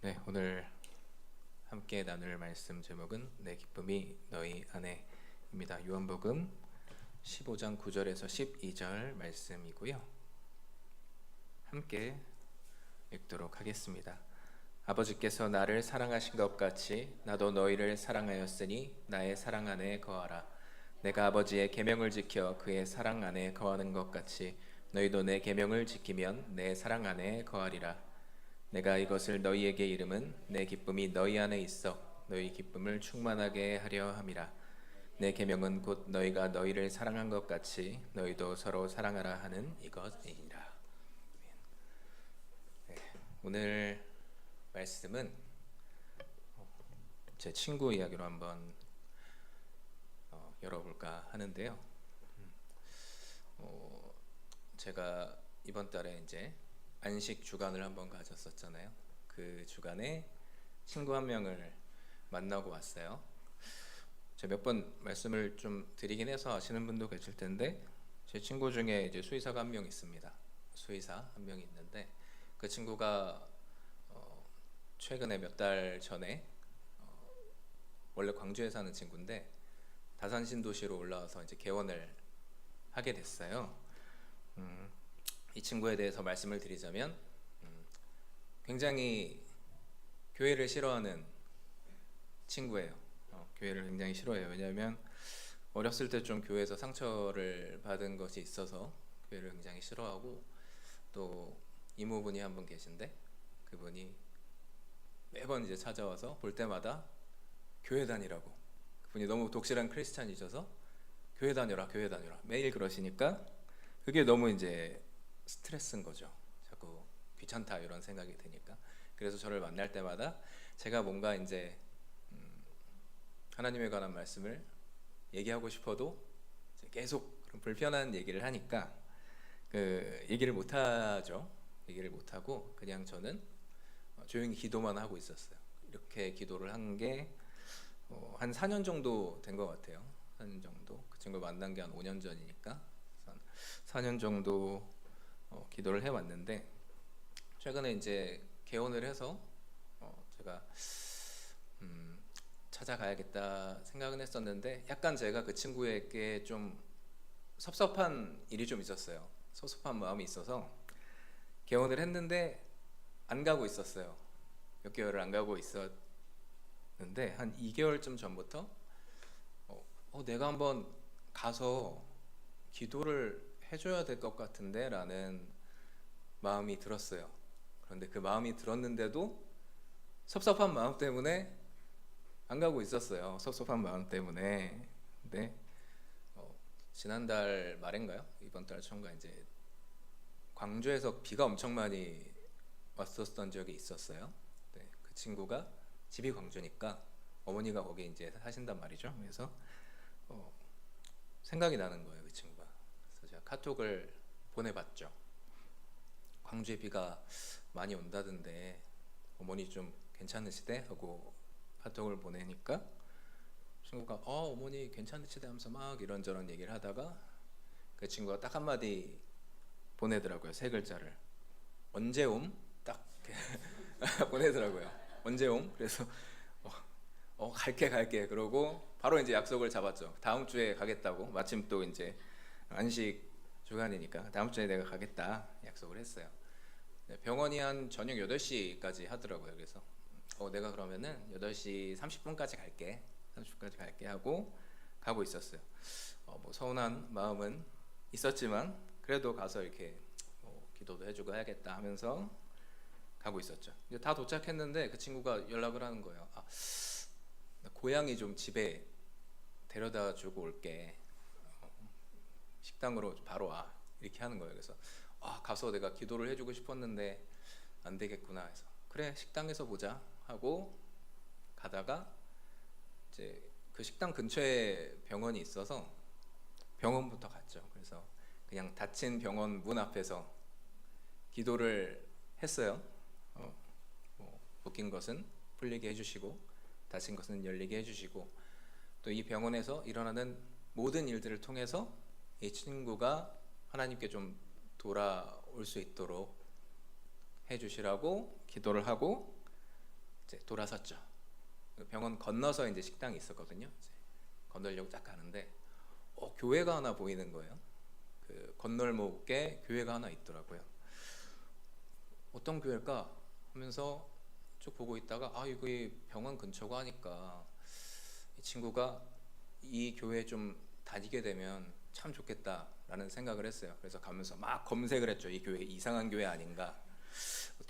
네, 오늘 함께 나눌 말씀 제목은 내 기쁨이 너희 안에입니다. 요한복음 15장 9절에서 12절 말씀이고요. 함께 읽도록 하겠습니다. 아버지께서 나를 사랑하신 것 같이 나도 너희를 사랑하였으니 나의 사랑 안에 거하라. 내가 아버지의 계명을 지켜 그의 사랑 안에 거하는 것 같이 너희도 내 계명을 지키면 내 사랑 안에 거하리라. 내가 이것을 너희에게 이름은 내 기쁨이 너희 안에 있어 너희 기쁨을 충만하게 하려 함이라. 내 계명은 곧 너희가 너희를 사랑한 것 같이 너희도 서로 사랑하라 하는 이것이니라. 네, 오늘 말씀은 제 친구 이야기로 한번 열어볼까 하는데요. 제가 이번 달에 이제 안식 주간을 한번 가졌었잖아요. 그 주간에 친구 한 명을 만나고 왔어요. 제가 몇 번 말씀을 좀 드리긴 해서 아시는 분도 계실 텐데, 제 친구 중에 이제 수의사가 한 명 있습니다. 수의사 한 명이 있는데, 그 친구가 최근에 몇 달 전에 원래 광주에 사는 친구인데 다산 신도시로 올라와서 이제 개원을 하게 됐어요. 이 친구에 대해서 말씀을 드리자면 굉장히 교회를 싫어하는 친구예요. 교회를 굉장히 싫어해요. 왜냐하면 어렸을 때 좀 교회에서 상처를 받은 것이 있어서 교회를 굉장히 싫어하고, 또 이모분이 한 분 계신데 그분이 매번 이제 찾아와서 볼 때마다 교회 다니라고, 그분이 너무 독실한 크리스찬이셔서 교회 다녀라 교회 다녀라 매일 그러시니까 그게 너무 이제 스트레스인 거죠. 자꾸 귀찮다 이런 생각이 드니까. 그래서 저를 만날 때마다 제가 뭔가 이제 하나님에 관한 말씀을 얘기하고 싶어도 계속 그런 불편한 얘기를 하니까 그 얘기를 못 하죠. 얘기를 못 하고 그냥 저는 조용히 기도만 하고 있었어요. 이렇게 기도를 한 게 한 4년 정도 된 것 같아요. 4년 정도. 그 친구 만난 게 한 5년 전이니까 4년 정도 기도를 해왔는데, 최근에 이제 개원을 해서 제가 찾아가야겠다 생각은 했었는데, 약간 제가 그 친구에게 좀 섭섭한 일이 좀 있었어요. 섭섭한 마음이 있어서 개원을 했는데 안 가고 있었어요. 몇 개월을 안 가고 있었는데 한 2개월쯤 전부터 내가 한번 가서 기도를 해줘야 될 것 같은데 라는 마음이 들었어요. 그런데 그 마음이 들었는데도 섭섭한 마음 때문에 안 가고 있었어요. 섭섭한 마음 때문에. 근데 지난달 말인가요? 이번 달 초인가 이제 광주에서 비가 엄청 많이 왔었던 적이 있었어요. 네, 그 친구가 집이 광주니까 어머니가 거기 이제 사신단 말이죠. 그래서 생각이 나는 거예요, 그 친구가. 그래서 제가 카톡을 보내봤죠. 광주에 비가 많이 온다던데 어머니 좀 괜찮으시대? 하고 카톡을 보내니까 친구가 어머니 괜찮으시대 하면서 막 이런저런 얘기를 하다가 그 친구가 딱 한마디 보내더라고요. 3글자를. 언제 옴? 딱 보내더라고요. 언제 옴? 그래서 갈게 그러고 바로 이제 약속을 잡았죠. 다음 주에 가겠다고. 마침 또 이제 안식 주간이니까 다음 주에 내가 가겠다 약속을 했어요. 네, 병원이 한 저녁 8시까지 하더라고요. 그래서 내가 그러면은 8시 30분까지 갈게 30분까지 갈게 하고 가고 있었어요. 뭐 서운한 마음은 있었지만 그래도 가서 이렇게 기도도 해주고 해야겠다 하면서 가고 있었죠. 이제 다 도착했는데 그 친구가 연락을 하는 거예요. 나 고양이 좀 집에 데려다 주고 올게. 식당으로 바로 와. 이렇게 하는 거예요. 그래서 가서 내가 기도를 해주고 싶었는데 안 되겠구나 해서 그래 식당에서 보자 하고 가다가 이제 그 식당 근처에 병원이 있어서 병원부터 갔죠. 그래서 그냥 닫힌 병원 문 앞에서 기도를 했어요. 묶인 것은 풀리게 해주시고 닫힌 것은 열리게 해주시고, 또 이 병원에서 일어나는 모든 일들을 통해서 이 친구가 하나님께 좀 돌아올 수 있도록 해주시라고 기도를 하고 이제 돌아섰죠. 병원 건너서 이제 식당이 있었거든요. 이제 건너려고 딱 가는데 교회가 하나 보이는 거예요. 그 건널목에 교회가 하나 있더라고요. 어떤 교회일까 하면서 쭉 보고 있다가 이거 이 병원 근처고 하니까 이 친구가 이 교회에 좀 다니게 되면 참 좋겠다라는 생각을 했어요. 그래서 가면서 막 검색을 했죠. 이 교회 이상한 교회 아닌가,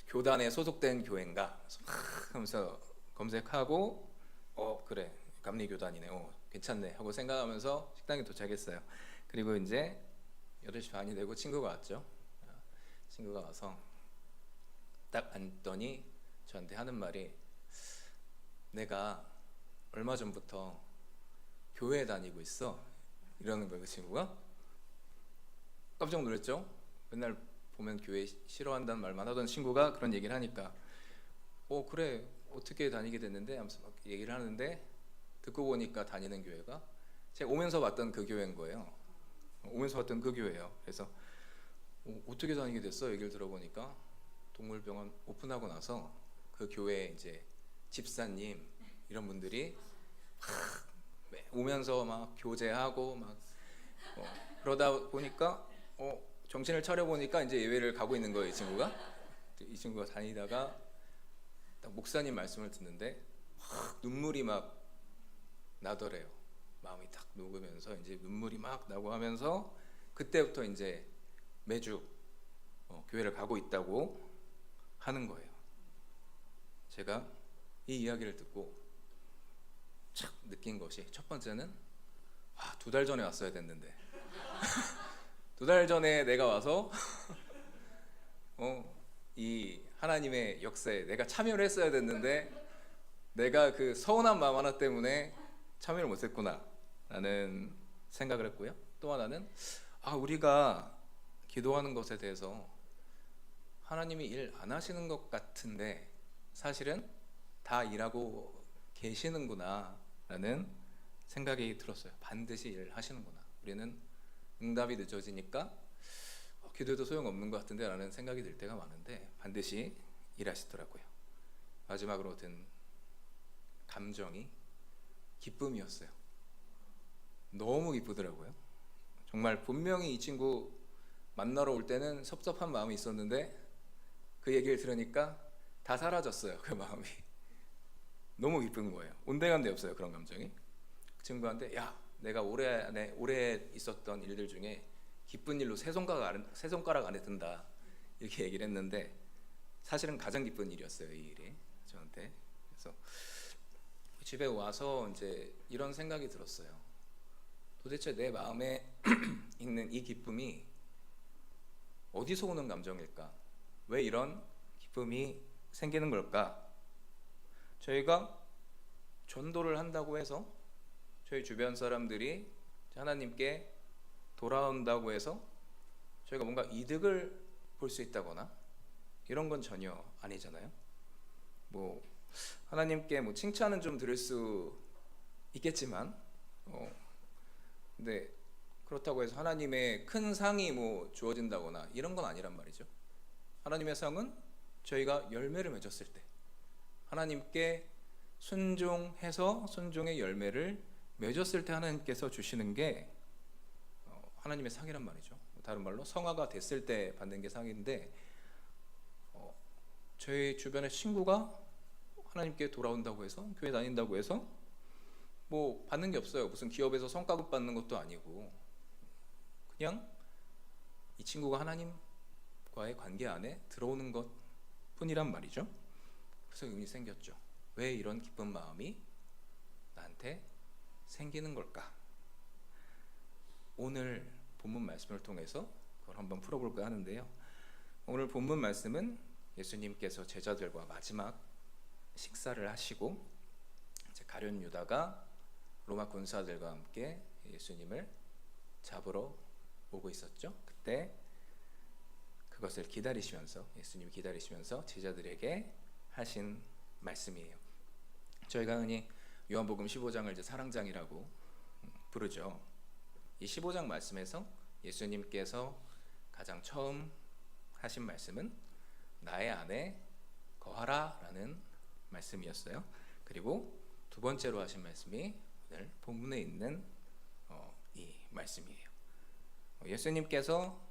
교단에 소속된 교회인가, 그래서 막 하면서 검색하고 그래 감리교단이네, 괜찮네 하고 생각하면서 식당에 도착했어요. 그리고 이제 8시 반이 되고 친구가 왔죠. 친구가 와서 딱 앉더니 저한테 하는 말이, 내가 얼마 전부터 교회에 다니고 있어, 이러는 거예요. 그 친구가. 깜짝 놀랐죠. 맨날 보면 교회 싫어한다는 말만 하던 친구가 그런 얘기를 하니까 그래 어떻게 다니게 됐는데 하면서 막 얘기를 하는데, 듣고 보니까 다니는 교회가 제가 오면서 봤던 그 교회인 거예요. 오면서 봤던 그 교회예요. 그래서 어떻게 다니게 됐어? 얘기를 들어보니까 동물병원 오픈하고 나서 그 교회 이제 집사님 이런 분들이 오면서 막 교제하고 막 그러다 보니까 정신을 차려 보니까 이제 예배를 가고 있는 거예요. 이 친구가 다니다가 딱 목사님 말씀을 듣는데 눈물이 막 나더래요. 마음이 딱 녹으면서 이제 눈물이 막 나고 하면서 그때부터 이제 매주 교회를 가고 있다고 하는 거예요. 제가 이 이야기를 듣고 착 느낀 것이, 첫 번째는 2달 전에 왔어야 됐는데 2달 전에 내가 와서 이 하나님의 역사에 내가 참여를 했어야 됐는데 내가 그 서운한 마음 하나 때문에 참여를 못했구나 라는 생각을 했고요. 또 하나는 우리가 기도하는 것에 대해서 하나님이 일 안 하시는 것 같은데 사실은 다 일하고 계시는구나 라는 생각이 들었어요. 반드시 일을 하시는구나. 우리는 응답이 늦어지니까 기도해도 소용없는 것 같은데 라는 생각이 들 때가 많은데 반드시 일하시더라고요. 마지막으로 든 감정이 기쁨이었어요. 너무 기쁘더라고요. 정말 분명히 이 친구 만나러 올 때는 섭섭한 마음이 있었는데 그 얘기를 들으니까 다 사라졌어요. 그 마음이 너무 기쁜 거예요. 온데간데 없어요. 그런 감정이. 그 친구한테 내가 올해 있었던 일들 중에 기쁜 일로 세 손가락 안에 든다 이렇게 얘기를 했는데 사실은 가장 기쁜 일이었어요. 이 일이 저한테. 그래서 집에 와서 이제 이런 생각이 들었어요. 도대체 내 마음에 있는 이 기쁨이 어디서 오는 감정일까? 왜 이런 기쁨이 생기는 걸까? 저희가 전도를 한다고 해서 저희 주변 사람들이 하나님께 돌아온다고 해서 저희가 뭔가 이득을 볼 수 있다거나 이런 건 전혀 아니잖아요. 하나님께 칭찬은 좀 들을 수 있겠지만 근데 그렇다고 해서 하나님의 큰 상이 주어진다거나 이런 건 아니란 말이죠. 하나님의 상은 저희가 열매를 맺었을 때 하나님께 순종해서 순종의 열매를 맺었을 때 하나님께서 주시는 게 하나님의 상이란 말이죠. 다른 말로 성화가 됐을 때 받는 게 상인데 저희 주변의 친구가 하나님께 돌아온다고 해서 교회 다닌다고 해서 받는 게 없어요. 무슨 기업에서 성과급 받는 것도 아니고 그냥 이 친구가 하나님과의 관계 안에 들어오는 것 뿐이란 말이죠. 그래서 의문이 생겼죠. 왜 이런 기쁜 마음이 나한테 생기는 걸까? 오늘 본문 말씀을 통해서 그걸 한번 풀어볼까 하는데요. 오늘 본문 말씀은 예수님께서 제자들과 마지막 식사를 하시고 가룟 유다가 로마 군사들과 함께 예수님을 잡으러 오고 있었죠. 그때 그것을 기다리시면서 예수님이 기다리시면서 제자들에게 하신 말씀이에요. 저희가 흔히 요한복음 15장을 이제 사랑장이라고 부르죠. 이 15장 말씀에서 예수님께서 가장 처음 하신 말씀은 나의 안에 거하라 라는 말씀이었어요. 그리고 두 번째로 하신 말씀이 오늘 본문에 있는 이 말씀이에요. 예수님께서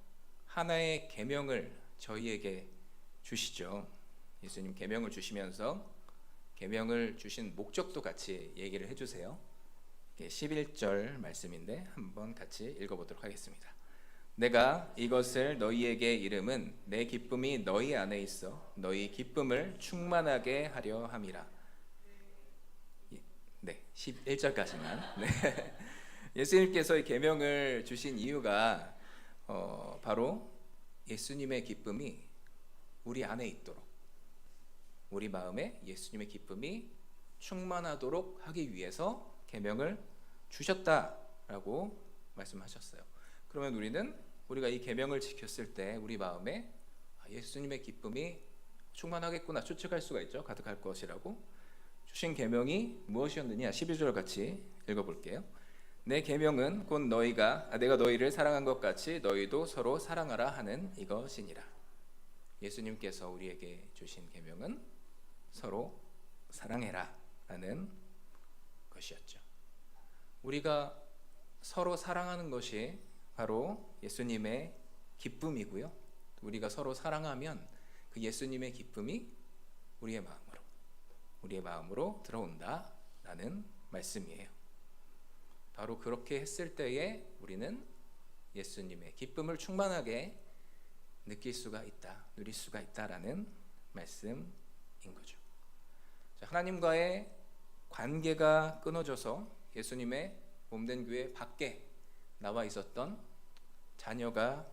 하나의 계명을 저희에게 주시죠. 예수님 계명을 주시면서 계명을 주신 목적도 같이 얘기를 해주세요. 11절 말씀인데 한번 같이 읽어보도록 하겠습니다. 내가 이것을 너희에게 이름은 내 기쁨이 너희 안에 있어 너희 기쁨을 충만하게 하려 함이라. 네, 11절까지만. 네. 예수님께서 이 계명을 주신 이유가 바로 예수님의 기쁨이 우리 안에 있도록, 우리 마음에 예수님의 기쁨이 충만하도록 하기 위해서 계명을 주셨다라고 말씀하셨어요. 그러면 우리가 이 계명을 지켰을 때 우리 마음에 예수님의 기쁨이 충만하겠구나 추측할 수가 있죠. 가득할 것이라고. 주신 계명이 무엇이었느냐? 12절 같이 읽어볼게요. 내 계명은 곧 내가 너희를 사랑한 것 같이 너희도 서로 사랑하라 하는 이것이니라. 예수님께서 우리에게 주신 계명은 서로 사랑해라 라는 것이었죠. 우리가 서로 사랑하는 것이 바로 예수님의 기쁨이고요. 우리가 서로 사랑하면 그 예수님의 기쁨이 우리의 마음으로 들어온다라는 말씀이에요. 바로 그렇게 했을 때에 우리는 예수님의 기쁨을 충만하게 누릴 수가 있다라는 말씀인 거죠. 하나님과의 관계가 끊어져서 예수님의 몸된 교회 밖에 나와 있었던 자녀가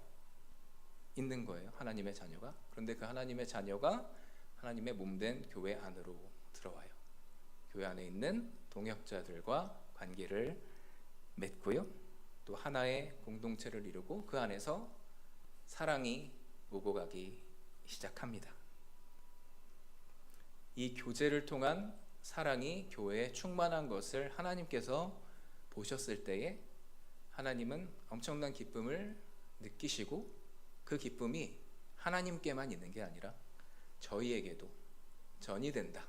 있는 거예요. 하나님의 자녀가. 그런데 그 하나님의 자녀가 하나님의 몸된 교회 안으로 들어와요. 교회 안에 있는 동역자들과 관계를 맺고요. 또 하나의 공동체를 이루고 그 안에서 사랑이 오고 가기 시작합니다. 이 교제를 통한 사랑이 교회에 충만한 것을 하나님께서 보셨을 때에 하나님은 엄청난 기쁨을 느끼시고 그 기쁨이 하나님께만 있는 게 아니라 저희에게도 전이 된다.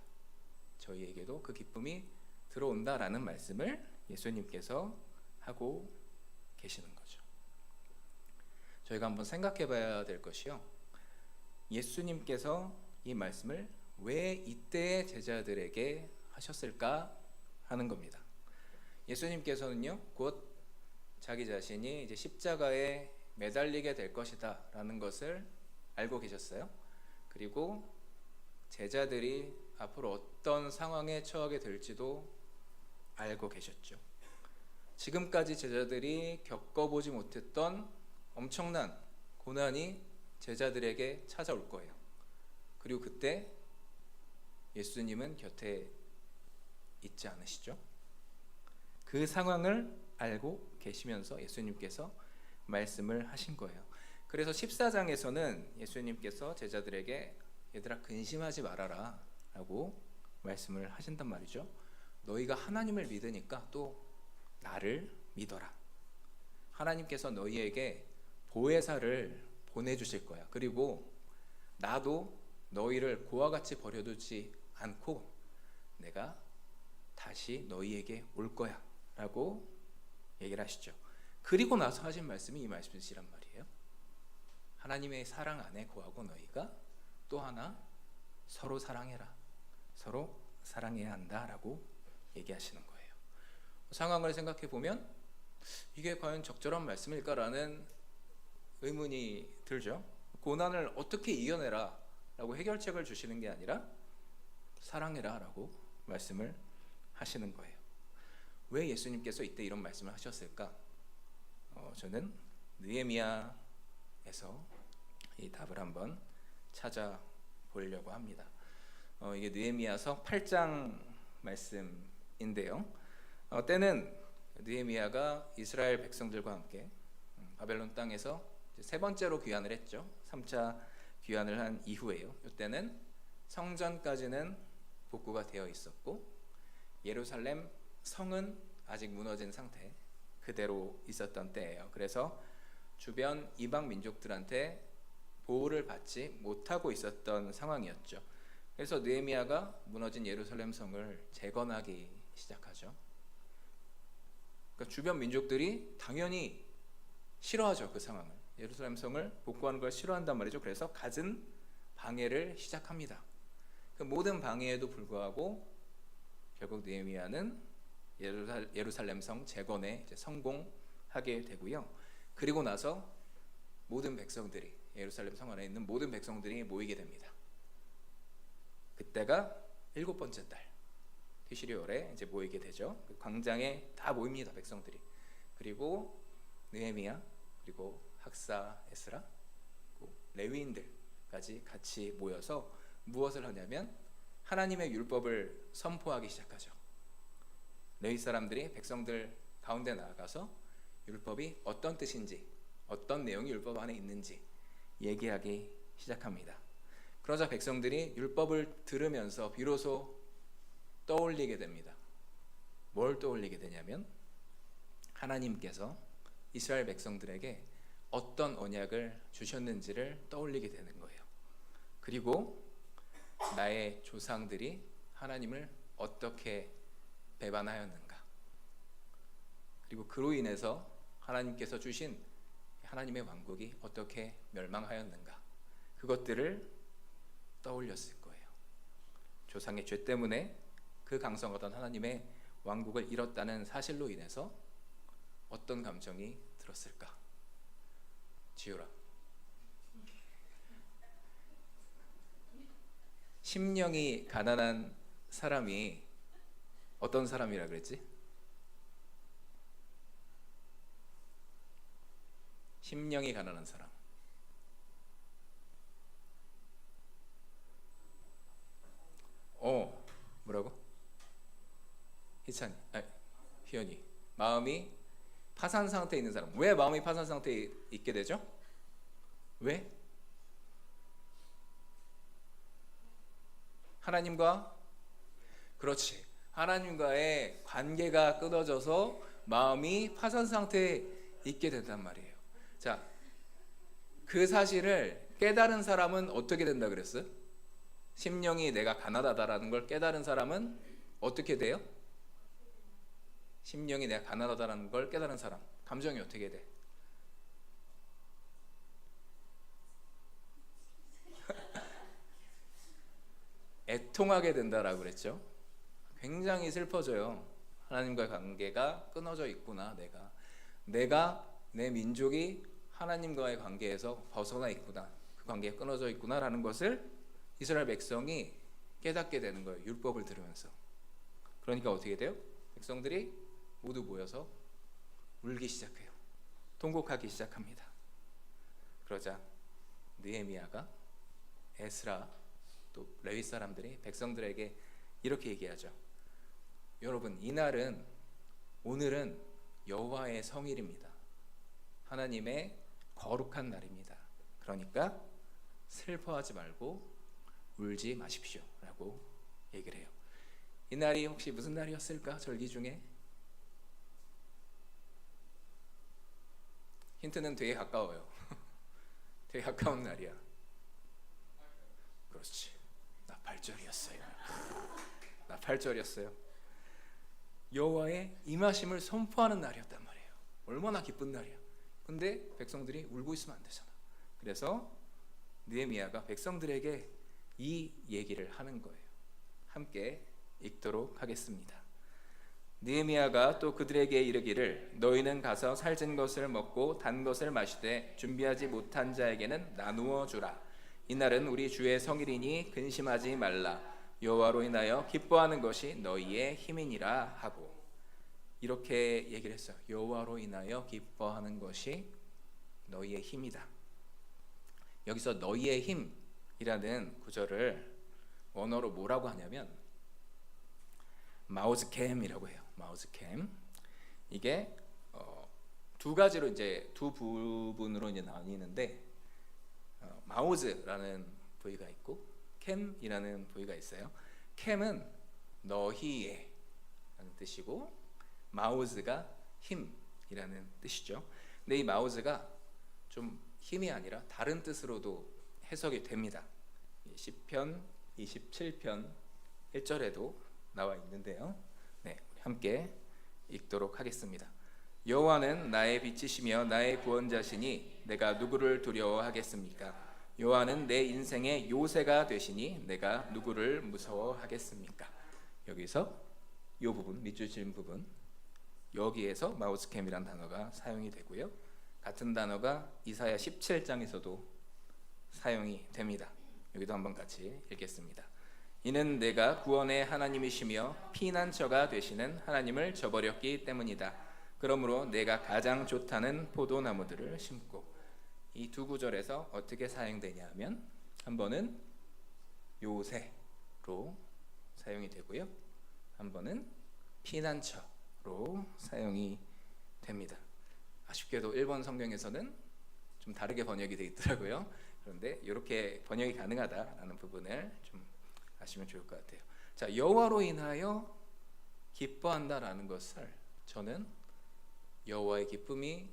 저희에게도 그 기쁨이 들어온다라는 말씀을 예수님께서 하고 계시는 거죠. 저희가 한번 생각해 봐야 될 것이요. 예수님께서 이 말씀을 왜 이때의 제자들에게 하셨을까 하는 겁니다. 예수님께서는요, 곧 자기 자신이 이제 십자가에 매달리게 될 것이다 라는 것을 알고 계셨어요. 그리고 제자들이 앞으로 어떤 상황에 처하게 될지도 알고 계셨죠. 지금까지 제자들이 겪어보지 못했던 엄청난 고난이 제자들에게 찾아올 거예요. 그리고 그때 예수님은 곁에 있지 않으시죠? 그 상황을 알고 계시면서 예수님께서 말씀을 하신 거예요. 그래서 14장에서는 예수님께서 제자들에게 얘들아 근심하지 말아라 라고 말씀을 하신단 말이죠. 너희가 하나님을 믿으니까 또 나를 믿어라. 하나님께서 너희에게 보혜사를 보내주실 거야. 그리고 나도 너희를 고와 같이 버려두지 않고 내가 다시 너희에게 올 거야 라고 얘기를 하시죠. 그리고 나서 하신 말씀이 이 말씀이시란 말이에요. 하나님의 사랑 안에 거하고 너희가 또 하나 서로 사랑해라. 서로 사랑해야 한다라고 얘기하시는 거예요. 상황을 생각해 보면 이게 과연 적절한 말씀일까라는 의문이 들죠. 고난을 어떻게 이겨내라 라고 해결책을 주시는 게 아니라 사랑해라 라고 말씀을 하시는 거예요. 왜 예수님께서 이때 이런 말씀을 하셨을까? 저는 느헤미야에서 이 답을 한번 찾아보려고 합니다. 이게 느헤미야서 8장 말씀인데요. 때는 느헤미야가 이스라엘 백성들과 함께 바벨론 땅에서 세 번째로 귀환을 했죠. 3차 귀환을 한 이후에요. 이때는 성전까지는 복구가 되어 있었고 예루살렘 성은 아직 무너진 상태 그대로 있었던 때예요. 그래서 주변 이방 민족들한테 보호를 받지 못하고 있었던 상황이었죠. 그래서 느헤미야가 무너진 예루살렘 성을 재건하기 시작하죠. 그러니까 주변 민족들이 당연히 싫어하죠. 그 상황을. 예루살렘 성을 복구하는 걸 싫어한단 말이죠. 그래서 갖은 방해를 시작합니다. 그 모든 방해에도 불구하고 결국 느헤미야는 예루살렘 성 재건에 성공하게 되고요. 그리고 나서 모든 백성들이, 예루살렘 성 안에 있는 모든 백성들이 모이게 됩니다. 그때가 7번째 달 티시리월에 이제 모이게 되죠. 그 광장에 다 모입니다, 백성들이. 그리고 느헤미야, 그리고 학사 에스라, 레위인들까지 같이 모여서 무엇을 하냐면 하나님의 율법을 선포하기 시작하죠. 레위 사람들이 백성들 가운데 나아가서 율법이 어떤 뜻인지, 어떤 내용이 율법 안에 있는지 얘기하기 시작합니다. 그러자 백성들이 율법을 들으면서 비로소 떠올리게 됩니다. 뭘 떠올리게 되냐면 하나님께서 이스라엘 백성들에게 어떤 언약을 주셨는지를 떠올리게 되는 거예요. 그리고 나의 조상들이 하나님을 어떻게 배반하였는가, 그리고 그로 인해서 하나님께서 주신 하나님의 왕국이 어떻게 멸망하였는가, 그것들을 떠올렸을 거예요. 조상의 죄 때문에 그 강성하던 하나님의 왕국을 잃었다는 사실로 인해서 어떤 감정이 들었을까? 지우라. 심령이 가난한 사람이 어떤 사람이라 그랬지? 심령이 가난한 사람. 뭐라고? 희찬이, 희연이. 마음이 파산 상태에 있는 사람. 왜 마음이 파산 상태에 있게 되죠? 왜? 하나님과, 그렇지, 하나님과의 관계가 끊어져서 마음이 파산 상태에 있게 된단 말이에요. 자, 그 사실을 깨달은 사람은 어떻게 된다 그랬어요? 심령이 내가 가난하다라는 걸 깨달은 사람은 어떻게 돼요? 심령이 내가 가난하다라는 걸 깨달은 사람, 감정이 어떻게 돼? 애통하게 된다라고 그랬죠. 굉장히 슬퍼져요. 하나님과의 관계가 끊어져 있구나. 내가 내 민족이 하나님과의 관계에서 벗어나 있구나, 그 관계가 끊어져 있구나라는 것을 이스라엘 백성이 깨닫게 되는 거예요. 율법을 들으면서. 그러니까 어떻게 돼요? 백성들이 모두 모여서 울기 시작해요. 통곡하기 시작합니다. 그러자 느헤미야가, 에스라, 또 레위 사람들이 백성들에게 이렇게 얘기하죠. 여러분, 오늘은 여호와의 성일입니다. 하나님의 거룩한 날입니다. 그러니까 슬퍼하지 말고 울지 마십시오 라고 얘기를 해요. 이 날이 혹시 무슨 날이었을까? 절기 중에 힌트는 되게 가까워요. 되게 가까운 날이야. 그렇지, 나팔절이었어요. 나팔절이었어요. 여호와의 임하심을 선포하는 날이었단 말이에요. 얼마나 기쁜 날이야. 근데 백성들이 울고 있으면 안 되잖아. 그래서 느헤미야가 백성들에게 이 얘기를 하는 거예요. 함께 읽도록 하겠습니다. 느헤미야가 또 그들에게 이르기를, 너희는 가서 살찐 것을 먹고 단 것을 마시되 준비하지 못한 자에게는 나누어 주라. 이날은 우리 주의 성일이니 근심하지 말라. 여호와로 인하여 기뻐하는 것이 너희의 힘이니라 하고, 이렇게 얘기를 했어요. 여호와로 인하여 기뻐하는 것이 너희의 힘이다. 여기서 너희의 힘이라는 구절을 원어로 뭐라고 하냐면 마우즈캠이라고 해요. 마우즈캠. 이게 두 가지로 이제 두 부분으로 이제 나뉘는데, 마우즈라는 부위가 있고 캠이라는 부위가 있어요. 캠은 너희의 라는 뜻이고, 마우즈가 힘이라는 뜻이죠. 근데 이 마우즈가 좀 힘이 아니라 다른 뜻으로도 해석이 됩니다. 시편 27편 1절에도 나와 있는데요. 네, 함께 읽도록 하겠습니다. 여호와는 나의 빛이시며 나의 구원자시니 내가 누구를 두려워하겠습니까? 여호와는 내 인생의 요새가 되시니 내가 누구를 무서워하겠습니까? 여기서 이 부분, 밑줄 친 부분, 여기에서 마우스캠이란 단어가 사용이 되고요. 같은 단어가 이사야 17장에서도 사용이 됩니다. 여기도 한번 같이 읽겠습니다. 이는 내가 구원의 하나님이시며 피난처가 되시는 하나님을 저버렸기 때문이다. 그러므로 내가 가장 좋다는 포도나무들을 심고. 이 두 구절에서 어떻게 사용되냐 하면 한 번은 요새로 사용이 되고요, 한 번은 피난처로 사용이 됩니다. 아쉽게도 일본 성경에서는 좀 다르게 번역이 되어 있더라고요. 그런데 이렇게 번역이 가능하다라는 부분을 좀 아시면 좋을 것 같아요. 자, 여호와로 인하여 기뻐한다라는 것을 저는 여호와의 기쁨이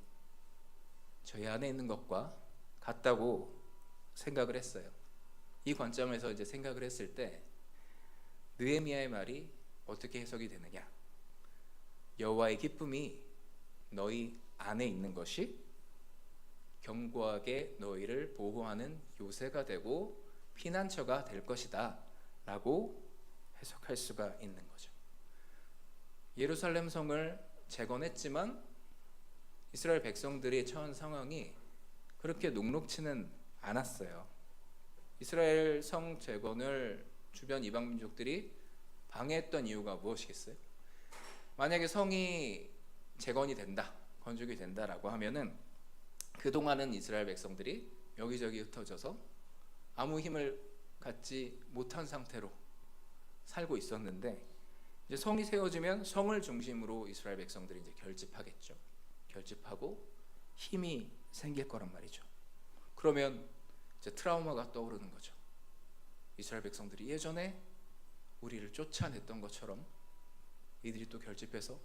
저희 안에 있는 것과 같다고 생각을 했어요. 이 관점에서 이제 생각을 했을 때 느헤미야의 말이 어떻게 해석이 되느냐? 여호와의 기쁨이 너희 안에 있는 것이 견고하게 너희를 보호하는 요새가 되고 피난처가 될 것이다 라고 해석할 수가 있는 거죠. 예루살렘 성을 재건했지만 이스라엘 백성들이 처한 상황이 그렇게 녹록치는 않았어요. 이스라엘 성 재건을 주변 이방 민족들이 방해했던 이유가 무엇이겠어요? 만약에 성이 재건이 된다, 건축이 된다라고 하면은 그동안은 이스라엘 백성들이 여기저기 흩어져서 아무 힘을 갖지 못한 상태로 살고 있었는데, 이제 성이 세워지면 성을 중심으로 이스라엘 백성들이 이제 결집하겠죠. 결집하고 힘이 생길 거란 말이죠. 그러면 이제 트라우마가 떠오르는 거죠. 이스라엘 백성들이 예전에 우리를 쫓아냈던 것처럼 이들이 또 결집해서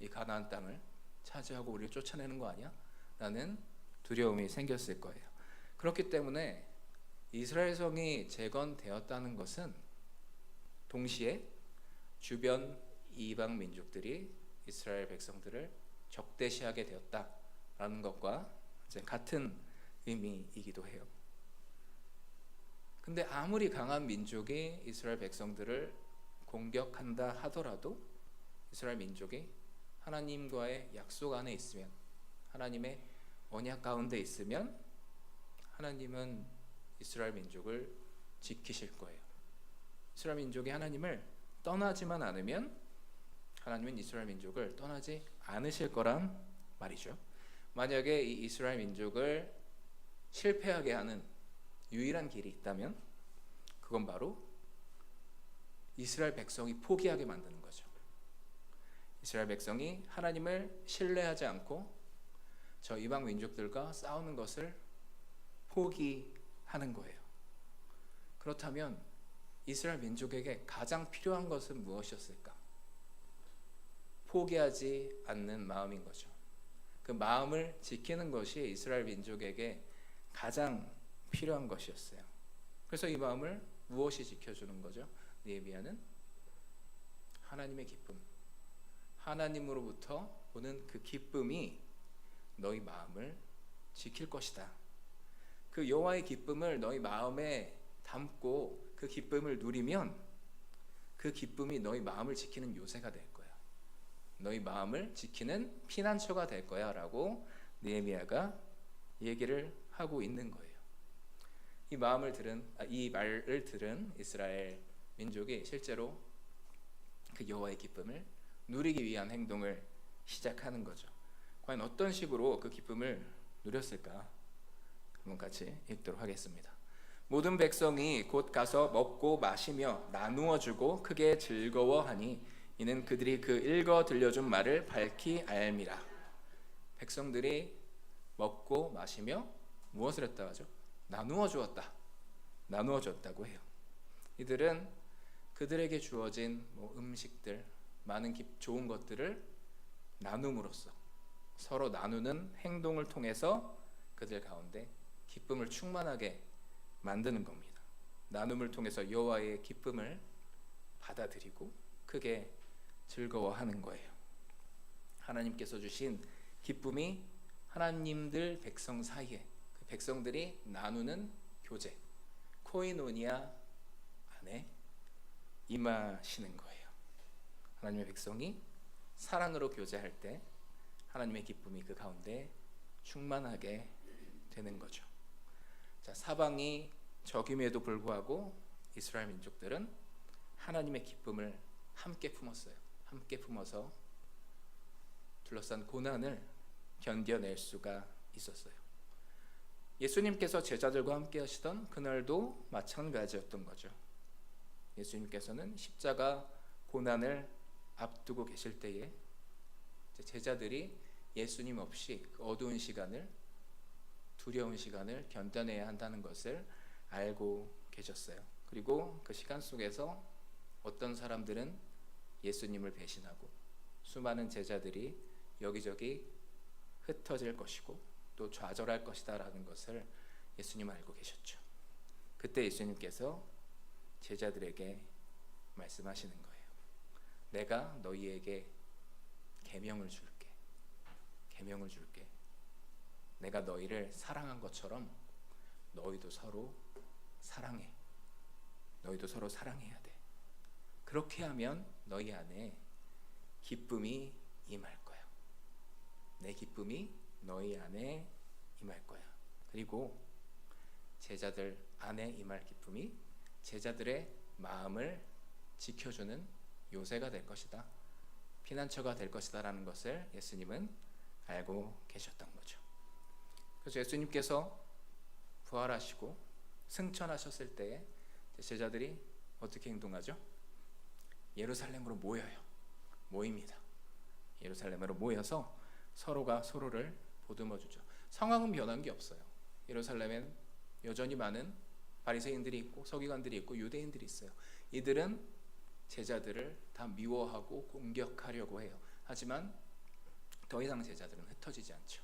이 가나안 땅을 차지하고 우리를 쫓아내는 거 아니야? 라는 두려움이 생겼을 거예요. 그렇기 때문에 이스라엘 성이 재건되었다는 것은 동시에 주변 이방 민족들이 이스라엘 백성들을 적대시하게 되었다라는 것과 이제 같은 의미이기도 해요. 근데 아무리 강한 민족이 이스라엘 백성들을 공격한다 하더라도 이스라엘 민족이 하나님과의 약속 안에 있으면, 하나님의 언약 가운데 있으면 하나님은 이스라엘 민족을 지키실 거예요. 이스라엘 민족이 하나님을 떠나지만 않으면 하나님은 이스라엘 민족을 떠나지 않으실 거란 말이죠. 만약에 이 이스라엘 민족을 실패하게 하는 유일한 길이 있다면 그건 바로 이스라엘 백성이 포기하게 만드는 거죠. 이스라엘 백성이 하나님을 신뢰하지 않고 저 이방 민족들과 싸우는 것을 포기하는 거예요. 그렇다면 이스라엘 민족에게 가장 필요한 것은 무엇이었을까? 포기하지 않는 마음인 거죠. 그 마음을 지키는 것이 이스라엘 민족에게 가장 필요한 것이었어요. 그래서 이 마음을 무엇이 지켜주는 거죠? 느헤미야는 하나님의 기쁨, 하나님으로부터 오는 그 기쁨이 너희 마음을 지킬 것이다. 그 여호와의 기쁨을 너희 마음에 담고 그 기쁨을 누리면 그 기쁨이 너희 마음을 지키는 요새가 될 거야. 너희 마음을 지키는 피난처가 될 거야 라고 느헤미야가 얘기를 하고 있는 거예요. 이 말을 들은 이스라엘 민족이 실제로 그 여호와의 기쁨을 누리기 위한 행동을 시작하는 거죠. 과연 어떤 식으로 그 기쁨을 누렸을까? 한번 같이 읽도록 하겠습니다. 모든 백성이 곧 가서 먹고 마시며 나누어 주고 크게 즐거워하니 이는 그들이 그 읽어 들려준 말을 밝히 알미라. 백성들이 먹고 마시며 무엇을 했다 하죠? 나누어 주었다. 나누어 줬다고 해요. 이들은 그들에게 주어진 음식들, 많은 좋은 것들을 나눔으로써 서로 나누는 행동을 통해서 그들 가운데 기쁨을 충만하게 만드는 겁니다. 나눔을 통해서 여호와의 기쁨을 받아들이고 크게 즐거워하는 거예요. 하나님께서 주신 기쁨이 하나님들 백성 사이에 그 백성들이 나누는 교제 코이노니아 안에 임하시는 거예요. 하나님의 백성이 사랑으로 교제할 때 하나님의 기쁨이 그 가운데 충만하게 되는 거죠. 자, 사방이 적임에도 불구하고 이스라엘 민족들은 하나님의 기쁨을 함께 품었어요. 함께 품어서 둘러싼 고난을 견뎌낼 수가 있었어요. 예수님께서 제자들과 함께 하시던 그날도 마찬가지였던 거죠. 예수님께서는 십자가 고난을 앞두고 계실 때에 제자들이 예수님 없이 그 어두운 시간을, 두려운 시간을 견뎌내야 한다는 것을 알고 계셨어요. 그리고 그 시간 속에서 어떤 사람들은 예수님을 배신하고 수많은 제자들이 여기저기 흩어질 것이고 또 좌절할 것이다 라는 것을 예수님은 알고 계셨죠. 그때 예수님께서 제자들에게 말씀하시는 거예요. 내가 너희에게 계명을 줄게. 계명을 줄게. 내가 너희를 사랑한 것처럼 너희도 서로 사랑해. 너희도 서로 사랑해야 돼. 그렇게 하면 너희 안에 기쁨이 임할 거야. 내 기쁨이 너희 안에 임할 거야. 그리고 제자들 안에 임할 기쁨이 제자들의 마음을 지켜주는 요새가 될 것이다. 피난처가 될 것이다 라는 것을 예수님은 알고 계셨던 거죠. 그래서 예수님께서 부활하시고 승천하셨을 때에 제자들이 어떻게 행동하죠? 예루살렘으로 모여요. 모입니다. 예루살렘으로 모여서 서로가 서로를 보듬어 주죠. 상황은 변한 게 없어요. 예루살렘엔 여전히 많은 바리새인들이 있고 서기관들이 있고 유대인들이 있어요. 이들은 제자들을 다 미워하고 공격하려고 해요. 하지만 더 이상 제자들은 흩어지지 않죠.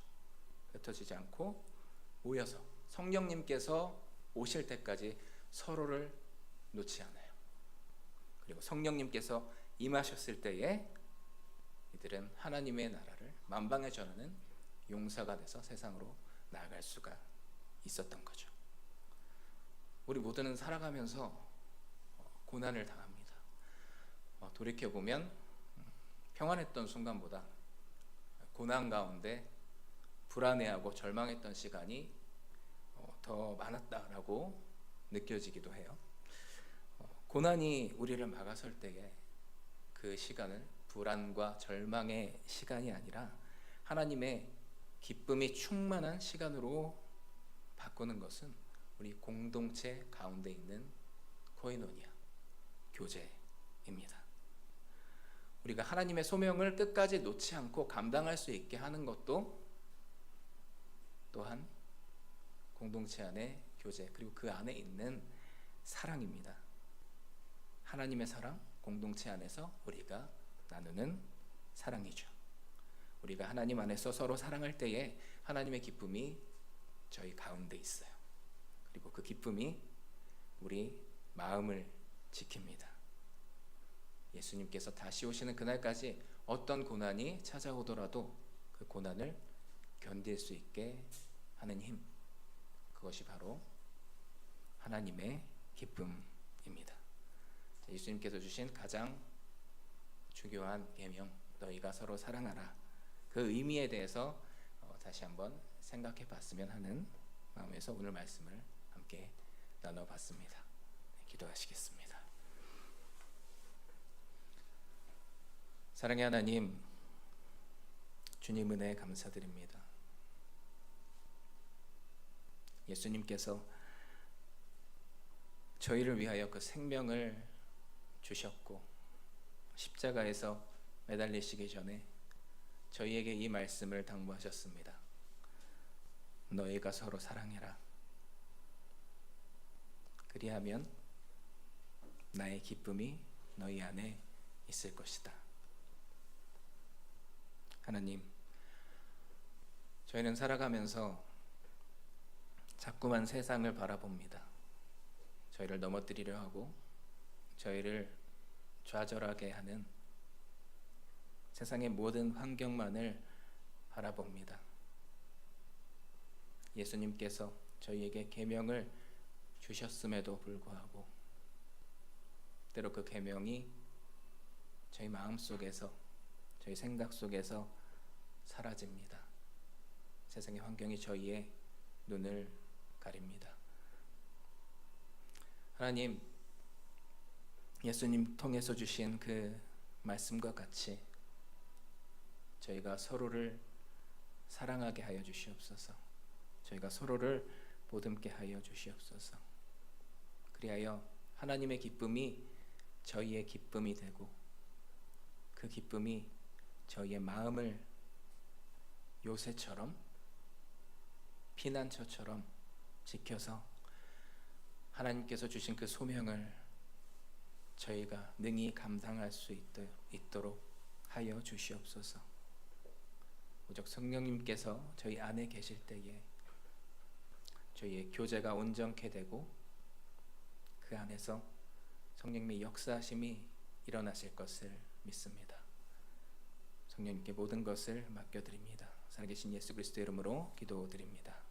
흩어지지 않고 모여서 성령님께서 오실 때까지 서로를 놓지 않아요. 그리고 성령님께서 임하셨을 때에 이들은 하나님의 나라를 만방에 전하는 용사가 돼서 세상으로 나아갈 수가 있었던 거죠. 우리 모두는 살아가면서 고난을 당합니다. 돌이켜보면 평안했던 순간보다 고난 가운데 불안해하고 절망했던 시간이 더 많았다라고 느껴지기도 해요. 고난이 우리를 막아설 때에 그 시간을 불안과 절망의 시간이 아니라 하나님의 기쁨이 충만한 시간으로 바꾸는 것은 우리 공동체 가운데 있는 코이노니아 교제입니다. 우리가 하나님의 소명을 끝까지 놓지 않고 감당할 수 있게 하는 것도 또한 공동체 안의 교제 그리고 그 안에 있는 사랑입니다. 하나님의 사랑, 공동체 안에서 우리가 나누는 사랑이죠. 우리가 하나님 안에서 서로 사랑할 때에 하나님의 기쁨이 저희 가운데 있어요. 그리고 그 기쁨이 우리 마음을 지킵니다. 예수님께서 다시 오시는 그날까지 어떤 고난이 찾아오더라도 그 고난을 견딜 수 있게 하는 힘, 그것이 바로 하나님의 기쁨입니다. 예수님께서 주신 가장 중요한 계명, 너희가 서로 사랑하라. 그 의미에 대해서 다시 한번 생각해 봤으면 하는 마음에서 오늘 말씀을 함께 나눠봤습니다. 기도하시겠습니다. 사랑의 하나님, 주님 은혜 감사드립니다. 예수님께서 저희를 위하여 그 생명을 주셨고 십자가에서 매달리시기 전에 저희에게 이 말씀을 당부하셨습니다. 너희가 서로 사랑해라. 그리하면 나의 기쁨이 너희 안에 있을 것이다. 하나님, 저희는 살아가면서 자꾸만 세상을 바라봅니다. 저희를 넘어뜨리려 하고 저희를 좌절하게 하는 세상의 모든 환경만을 바라봅니다. 예수님께서 저희에게 계명을 주셨음에도 불구하고 때로 그 계명이 저희 마음 속에서, 저희 생각 속에서 사라집니다. 세상의 환경이 저희의 눈을 가립니다. 하나님, 예수님 통해서 주신 그 말씀과 같이 저희가 서로를 사랑하게 하여 주시옵소서. 저희가 서로를 보듬게 하여 주시옵소서. 그리하여 하나님의 기쁨이 저희의 기쁨이 되고 그 기쁨이 저희의 마음을 요새처럼 피난처처럼 지켜서 하나님께서 주신 그 소명을 저희가 능히 감당할 수 있도록 하여 주시옵소서. 오직 성령님께서 저희 안에 계실 때에 저희의 교제가 온전케 되고 그 안에서 성령님의 역사하심이 일어나실 것을 믿습니다. 성령님께 모든 것을 맡겨드립니다. 살아계신 예수 그리스도의 이름으로 기도드립니다.